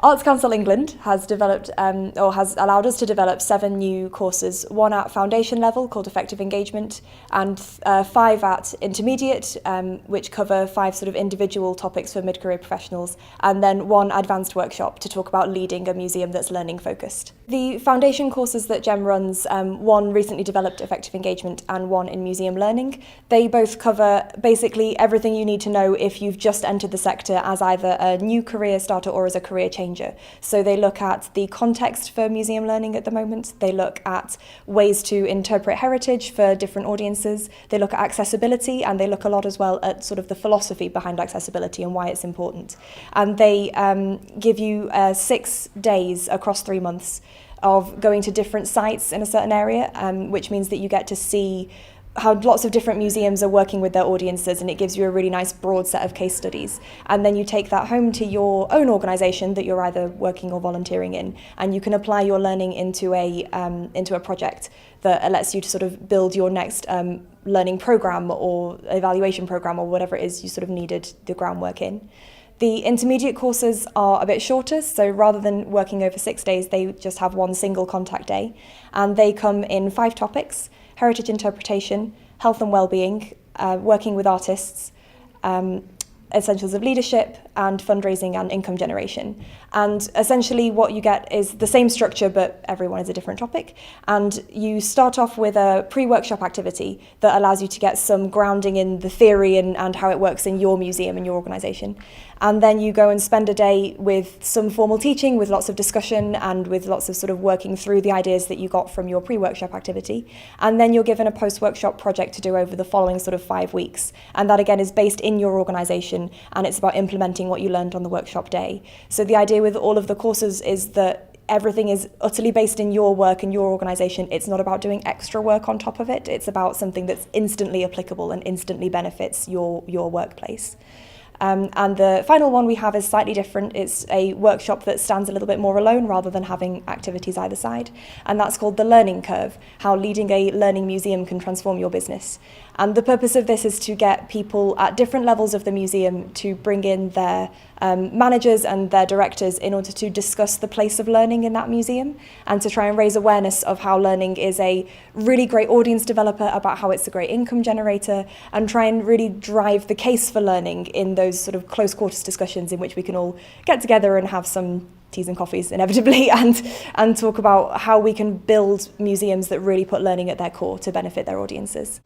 Arts Council England has developed, or has allowed us to develop 7 new courses, 1 at foundation level called Effective Engagement, and 5 at intermediate, which cover 5 sort of individual topics for mid-career professionals, and then 1 advanced workshop to talk about leading a museum that's learning focused. The foundation courses that GEM runs, 1 recently developed Effective Engagement and 1 in museum learning, they both cover basically everything you need to know if you've just entered the sector as either a new career starter or as a career changer. So they look at the context for museum learning at the moment, they look at ways to interpret heritage for different audiences, they look at accessibility, and they look a lot as well at sort of the philosophy behind accessibility and why it's important. And they give you 6 days across 3 months of going to different sites in a certain area, which means that you get to see how lots of different museums are working with their audiences, and it gives you a really nice broad set of case studies. And then you take that home to your own organisation that you're either working or volunteering in, and you can apply your learning into a project that lets you to sort of build your next learning programme or evaluation programme or whatever it is you sort of needed the groundwork in. The intermediate courses are a bit shorter, so rather than working over 6 days, they just have 1 single contact day, and they come in 5 topics: heritage interpretation, health and well-being, working with artists, essentials of leadership, and fundraising and income generation. And essentially what you get is the same structure, but everyone is a different topic. And you start off with a pre-workshop activity that allows you to get some grounding in the theory and how it works in your museum and your organisation. And then you go and spend a day with some formal teaching, with lots of discussion and with lots of sort of working through the ideas that you got from your pre-workshop activity. And then you're given a post-workshop project to do over the following sort of 5 weeks. And that again is based in your organisation, and it's about implementing what you learned on the workshop day. So the idea with all of the courses is that everything is utterly based in your work and your organisation. It's not about doing extra work on top of it. It's about something that's instantly applicable and instantly benefits your workplace. And the final one we have is slightly different. It's a workshop that stands a little bit more alone rather than having activities either side. And that's called The Learning Curve, how leading a learning museum can transform your business. And the purpose of this is to get people at different levels of the museum to bring in their managers and their directors in order to discuss the place of learning in that museum, and to try and raise awareness of how learning is a really great audience developer, about how it's a great income generator, and try and really drive the case for learning in those sort of close quarters discussions in which we can all get together and have some teas and coffees inevitably and talk about how we can build museums that really put learning at their core to benefit their audiences.